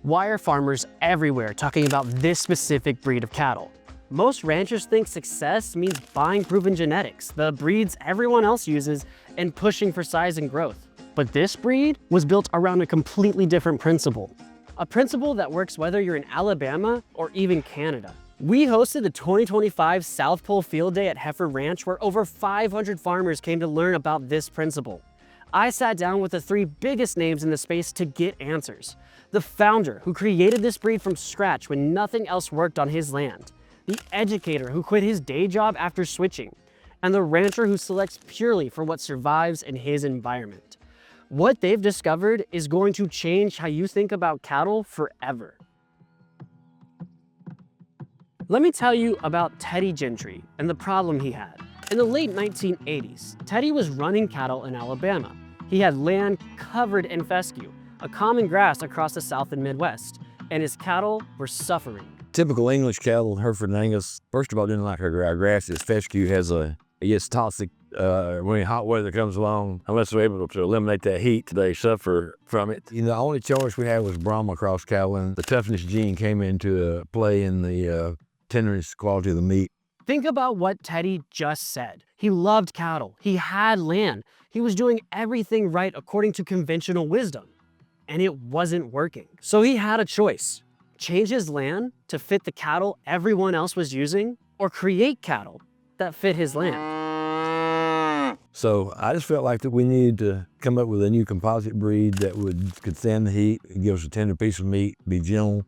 Why are farmers everywhere talking about this specific breed of cattle? Most ranchers think success means buying proven genetics, the breeds everyone else uses, and pushing for size and growth. But this breed was built around a completely different principle. A principle that works whether you're in Alabama or even Canada. We hosted the 2025 South Pole Field Day at Heifer Ranch, where over 500 farmers came to learn about this principle. I sat down with the 3 biggest names in the space to get answers. The founder, who created this breed from scratch when nothing else worked on his land. The educator, who quit his day job after switching. And the rancher, who selects purely for what survives in his environment. What they've discovered is going to change how you think about cattle forever. Let me tell you about Teddy Gentry and the problem he had. In the late 1980s, Teddy was running cattle in Alabama. He had land covered in fescue, a common grass across the South and Midwest, and his cattle were suffering. Typical English cattle, Hereford and Angus, first of all, didn't like our grass. This fescue it gets toxic when hot weather comes along. Unless they're able to eliminate that heat, they suffer from it. You know, the only choice we had was Brahma cross cattle, and the toughness gene came into play in the tenderness quality of the meat. Think about what Teddy just said. He loved cattle. He had land. He was doing everything right according to conventional wisdom. And it wasn't working. So he had a choice. Change his land to fit the cattle everyone else was using, or create cattle that fit his land. So I just felt like that we needed to come up with a new composite breed that could stand the heat, give us a tender piece of meat, be gentle,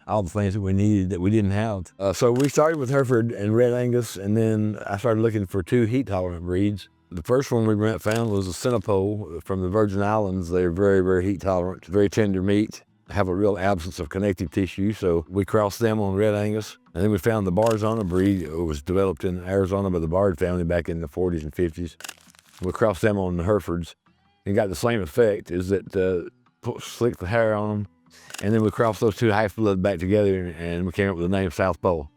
all the things that we needed that we didn't have. So we started with Hereford and Red Angus, and then I started looking for 2 heat-tolerant breeds. The first one we found was a Centipole from the Virgin Islands. They're very, very heat-tolerant, very tender meat, have a real absence of connective tissue, so we crossed them on Red Angus. And then we found the Barzana breed. It was developed in Arizona by the Bard family back in the 40s and 50s. We crossed them on the Herefords and got the same effect, is that slicked the hair on them. And then we crossed those 2 half-blood back together and we came up with the name South Pole.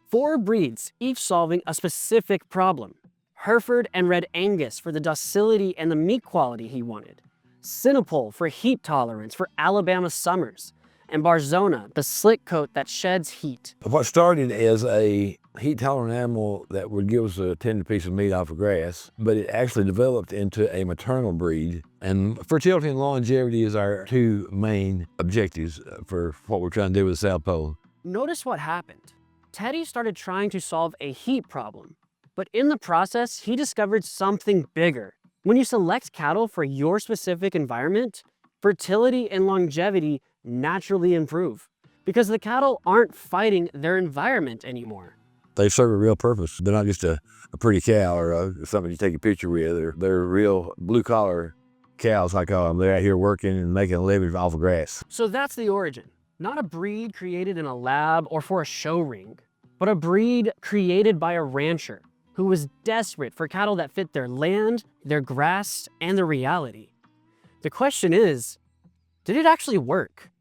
4 breeds, each solving a specific problem. Hereford and Red Angus for the docility and the meat quality he wanted. Centipole for heat tolerance for Alabama summers. And Barzana, the slick coat that sheds heat. What started as a heat-tolerant animal that would give us a tender piece of meat off of grass, but it actually developed into a maternal breed. And fertility and longevity is our 2 main objectives for what we're trying to do with the South Pole. Notice what happened. Teddy started trying to solve a heat problem, but in the process, he discovered something bigger. When you select cattle for your specific environment, fertility and longevity naturally improve because the cattle aren't fighting their environment anymore. They serve a real purpose. They're not just a pretty cow or something you take a picture with. They're real blue-collar cows, I call them. They're out here working and making a living off of grass. So that's the origin. Not a breed created in a lab or for a show ring, but a breed created by a rancher who was desperate for cattle that fit their land, their grass, and their reality. The question is, did it actually work?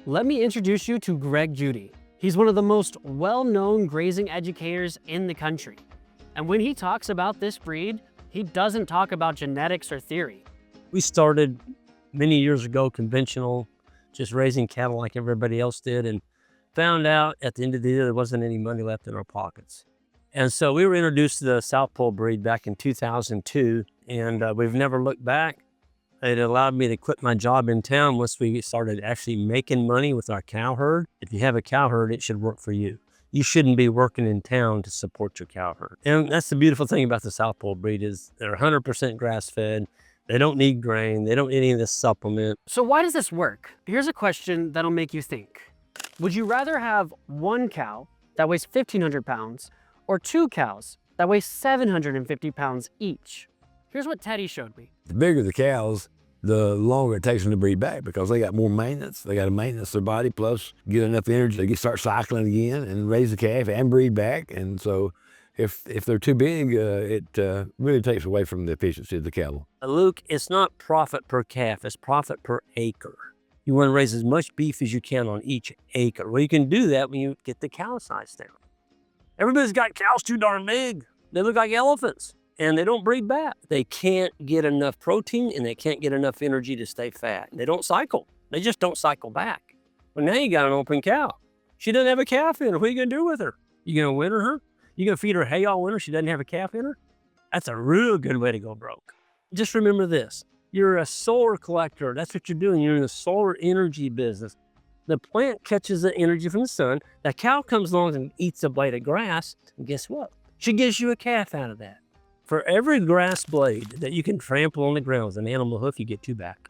Let me introduce you to Greg Judy. He's one of the most well-known grazing educators in the country. And when he talks about this breed, he doesn't talk about genetics or theory. We started many years ago conventional, just raising cattle like everybody else did, and found out at the end of the year there wasn't any money left in our pockets. And so we were introduced to the South Pole breed back in 2002, and we've never looked back. It allowed me to quit my job in town once we started actually making money with our cow herd. If you have a cow herd, it should work for you. You shouldn't be working in town to support your cow herd. And that's the beautiful thing about the South Pole breed is they're 100% grass-fed. They don't need grain. They don't need any of this supplement. So why does this work? Here's a question that'll make you think. Would you rather have 1 cow that weighs 1,500 pounds or 2 cows that weigh 750 pounds each? Here's what Teddy showed me. The bigger the cows, the longer it takes them to breed back because they got more maintenance. They got to maintenance their body, plus get enough energy to start cycling again and raise the calf and breed back. And so if they're too big, it really takes away from the efficiency of the cattle. Luke, it's not profit per calf, it's profit per acre. You want to raise as much beef as you can on each acre. Well, you can do that when you get the cow size down. Everybody's got cows too darn big. They look like elephants. and they don't breed back. They can't get enough protein and they can't get enough energy to stay fat. They don't cycle. They just don't cycle back. Well, now you got an open cow. She doesn't have a calf in her. What are you going to do with her? You going to winter her? You going to feed her hay all winter? She doesn't have a calf in her? That's a real good way to go broke. Just remember this. You're a solar collector. That's what you're doing. You're in the solar energy business. The plant catches the energy from the sun. The cow comes along and eats a blade of grass. And guess what? She gives you a calf out of that. For every grass blade that you can trample on the ground with an animal hoof, you get 2 back.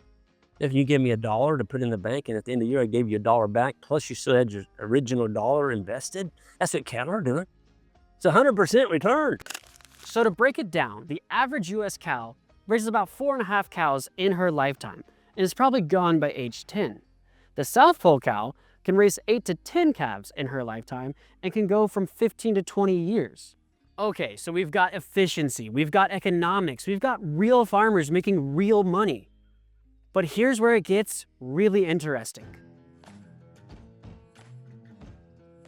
If you give me $1 to put in the bank, and at the end of the year I gave you $1 back, plus you still had your original $1 invested, that's what cattle are doing. It's 100% return. So to break it down, the average US cow raises about 4.5 cows in her lifetime and is probably gone by age 10. The South Pole cow can raise 8 to 10 calves in her lifetime and can go from 15 to 20 years. Okay, so we've got efficiency, we've got economics, we've got real farmers making real money. But here's where it gets really interesting.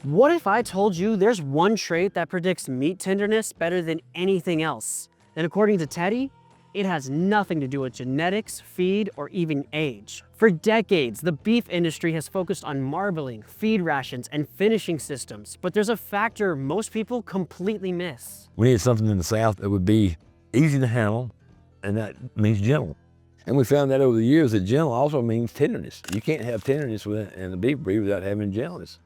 What if I told you there's one trait that predicts meat tenderness better than anything else? And according to Teddy, it has nothing to do with genetics, feed, or even age. For decades, the beef industry has focused on marbling, feed rations, and finishing systems, but there's a factor most people completely miss. We need something in the South that would be easy to handle, and that means gentle. And we found that over the years that gentle also means tenderness. You can't have tenderness in a beef breed without having gentleness.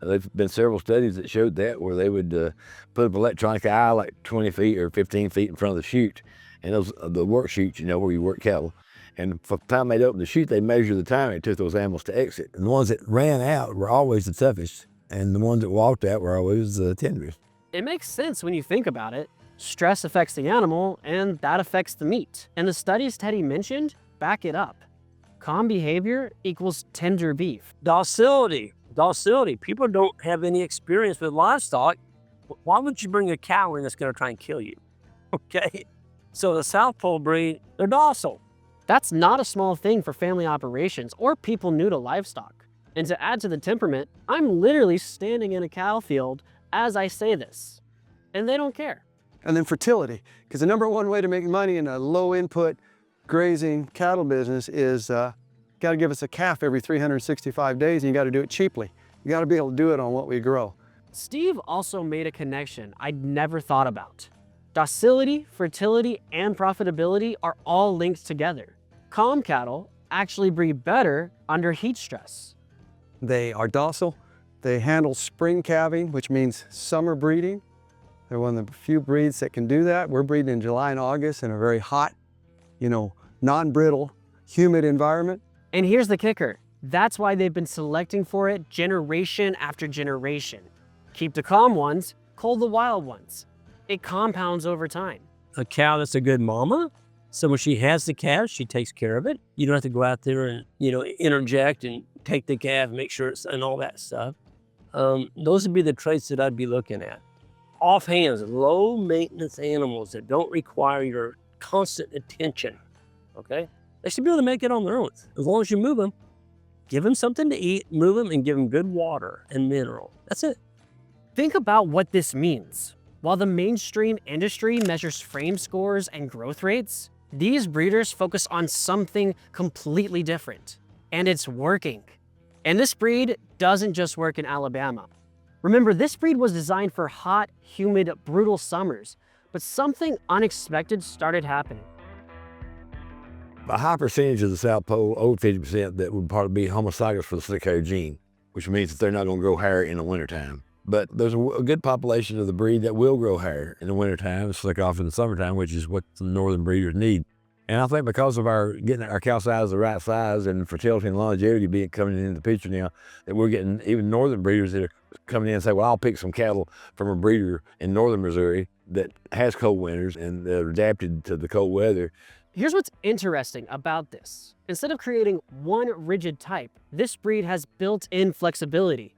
There've been several studies that showed that, where they would put an electronic eye like 20 feet or 15 feet in front of the chute, and those the work chutes, you know, where you work cattle. And from the time they'd open the chute, they'd measure the time it took those animals to exit. And the ones that ran out were always the toughest, and the ones that walked out were always the tenderest. It makes sense when you think about it. Stress affects the animal, and that affects the meat. And the studies Teddy mentioned back it up. Calm behavior equals tender beef. Docility. People don't have any experience with livestock. Why would you bring a cow in that's going to try and kill you? Okay? So the South Pole breed, they're docile. That's not a small thing for family operations or people new to livestock. And to add to the temperament, I'm literally standing in a cow field as I say this, and they don't care. And then fertility, because the #1 way to make money in a low input grazing cattle business is got to give us a calf every 365 days, and you got to do it cheaply. You got to be able to do it on what we grow. Steve also made a connection I'd never thought about. Docility, fertility, and profitability are all linked together. Calm cattle actually breed better under heat stress. They are docile. They handle spring calving, which means summer breeding. They're one of the few breeds that can do that. We're breeding in July and August in a very hot, non-brittle, humid environment. And here's the kicker. That's why they've been selecting for it generation after generation. Keep the calm ones, cull the wild ones. It compounds over time. A cow that's a good mama, so when she has the calf, she takes care of it. You don't have to go out there and, interject and take the calf, make sure it's, and all that stuff. Those would be the traits that I'd be looking at. Off hands, low maintenance animals that don't require your constant attention, okay? They should be able to make it on their own. As long as you move them, give them something to eat, move them, and give them good water and mineral. That's it. Think about what this means. While the mainstream industry measures frame scores and growth rates, these breeders focus on something completely different. And it's working. And this breed doesn't just work in Alabama. Remember, this breed was designed for hot, humid, brutal summers, but something unexpected started happening. A high percentage of the South Pole, over 50%, that would probably be homozygous for the slick hair gene, which means that they're not going to grow hair in the wintertime. But there's a good population of the breed that will grow hair in the wintertime, slick off in the summertime, which is what the northern breeders need. And I think because of getting our cow size the right size and fertility and longevity coming into the picture now, that we're getting even northern breeders that are coming in and say, well, I'll pick some cattle from a breeder in northern Missouri that has cold winters and they're adapted to the cold weather. Here's what's interesting about this. Instead of creating one rigid type, this breed has built-in flexibility.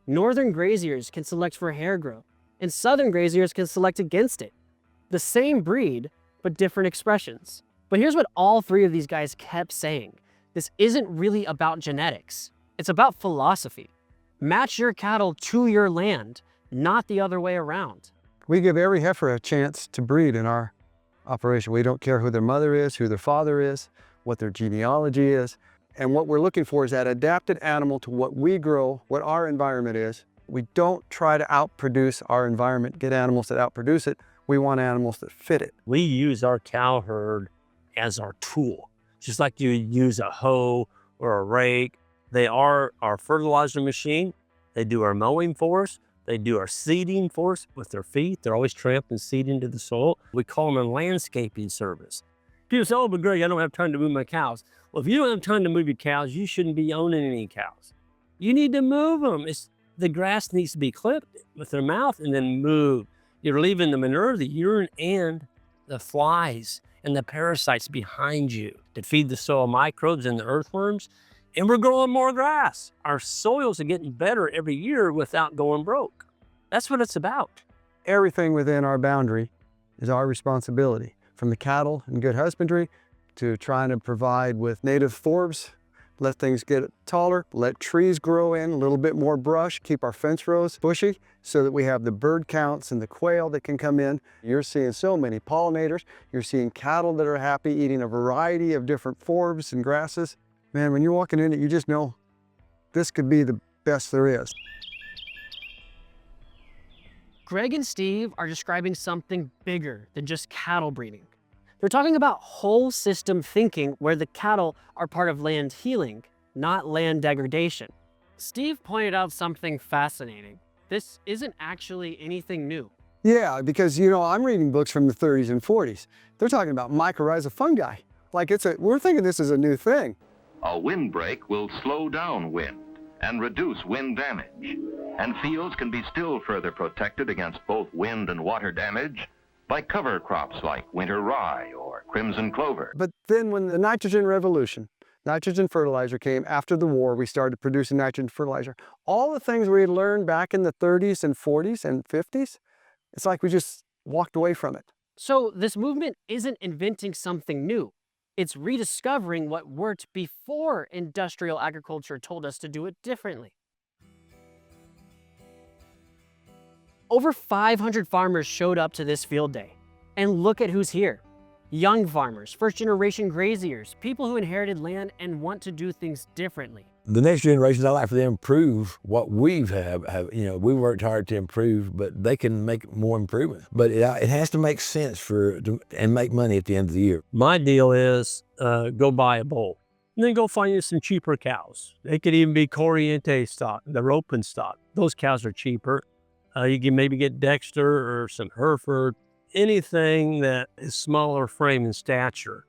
Northern graziers can select for hair growth, and southern graziers can select against it. The same breed, but different expressions. But here's what all three of these guys kept saying. This isn't really about genetics. It's about philosophy. Match your cattle to your land, not the other way around. We give every heifer a chance to breed in our operation. We don't care who their mother is, who their father is, what their genealogy is. And what we're looking for is that adapted animal to what we grow, what our environment is. We don't try to outproduce our environment, get animals that outproduce it. We want animals that fit it. We use our cow herd as our tool, just like you use a hoe or a rake. They are our fertilizer machine. They do our mowing for us. They do our seeding for us with their feet. They're always tramping seed into the soil. We call them a landscaping service. People say, oh, but Greg, I don't have time to move my cows. Well, if you don't have time to move your cows, you shouldn't be owning any cows. You need to move them. The grass needs to be clipped with their mouth and then moved. You're leaving the manure, the urine, and the flies and the parasites behind you that feed the soil microbes and the earthworms. And we're growing more grass. Our soils are getting better every year without going broke. That's what it's about. Everything within our boundary is our responsibility, from the cattle and good husbandry to trying to provide with native forbs, let things get taller, let trees grow in, a little bit more brush, keep our fence rows bushy so that we have the bird counts and the quail that can come in. You're seeing so many pollinators. You're seeing cattle that are happy eating a variety of different forbs and grasses. Man, when you're walking in it, you just know this could be the best there is. Greg and Steve are describing something bigger than just cattle breeding. They're talking about whole system thinking where the cattle are part of land healing, not land degradation. Steve pointed out something fascinating. This isn't actually anything new. Yeah, because I'm reading books from the 30s and 40s. They're talking about mycorrhizal fungi. Like we're thinking this is a new thing. A windbreak will slow down wind and reduce wind damage, and fields can be still further protected against both wind and water damage by cover crops like winter rye or crimson clover. But then when the nitrogen revolution, nitrogen fertilizer came after the war, we started producing nitrogen fertilizer. All the things we had learned back in the 30s and 40s and 50s, it's like we just walked away from it. So this movement isn't inventing something new. It's rediscovering what worked before industrial agriculture told us to do it differently. Over 500 farmers showed up to this field day. And look at who's here. Young farmers, first-generation graziers, people who inherited land and want to do things differently. The next generations, I like for them to improve what we've we worked hard to improve, but they can make more improvements. But it has to make sense and make money at the end of the year. My deal is go buy a bull and then go find you some cheaper cows. They could even be Corriente stock, the open stock. Those cows are cheaper. You can maybe get Dexter or some Hereford, anything that is smaller frame and stature.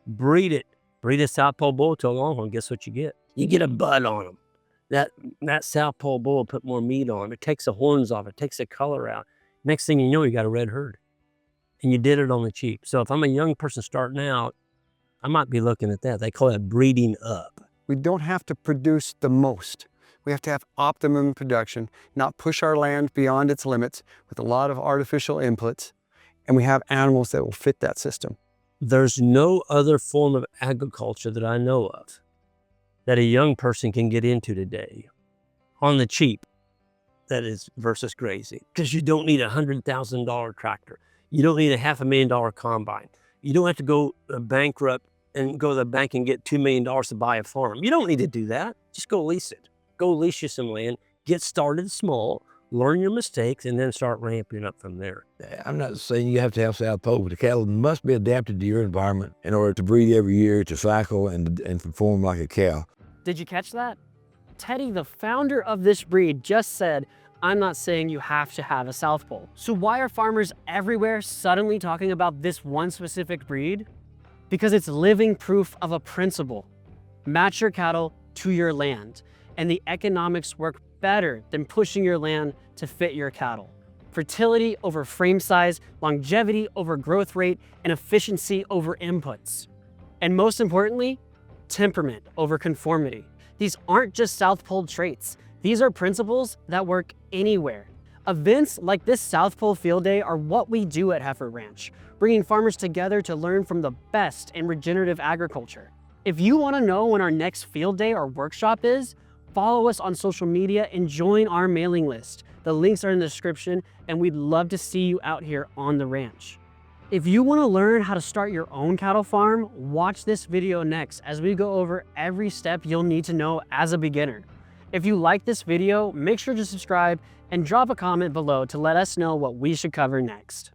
Breed it. Breed a South Pole bull to a Longhorn. Guess what you get? You get a bud on them. That South Pole bull will put more meat on. It takes the horns off. It takes the color out. Next thing you know, you got a red herd. And you did it on the cheap. So if I'm a young person starting out, I might be looking at that. They call that breeding up. We don't have to produce the most. We have to have optimum production, not push our land beyond its limits with a lot of artificial inputs. And we have animals that will fit that system. There's no other form of agriculture that I know of that a young person can get into today on the cheap, that is, versus grazing. Because you don't need a $100,000 tractor. You don't need a $500,000 combine. You don't have to go bankrupt and go to the bank and get $2 million to buy a farm. You don't need to do that. Just go lease it. Go lease you some land, get started small, learn your mistakes, and then start ramping up from there. I'm not saying you have to have South Pole, but the cattle must be adapted to your environment in order to breed every year, to cycle and perform like a cow. Did you catch that? Teddy, the founder of this breed, just said, I'm not saying you have to have a South Pole. So why are farmers everywhere suddenly talking about this one specific breed? Because it's living proof of a principle. Match your cattle to your land, and the economics work better than pushing your land to fit your cattle. Fertility over frame size, longevity over growth rate, and efficiency over inputs. And most importantly, temperament over conformity. These aren't just South Pole traits. These are principles that work anywhere. Events like this South Pole Field Day are what we do at Heifer Ranch, bringing farmers together to learn from the best in regenerative agriculture. If you want to know when our next field day or workshop is, follow us on social media and join our mailing list. The links are in the description, and we'd love to see you out here on the ranch. If you want to learn how to start your own cattle farm, watch this video next as we go over every step you'll need to know as a beginner. If you like this video, make sure to subscribe and drop a comment below to let us know what we should cover next.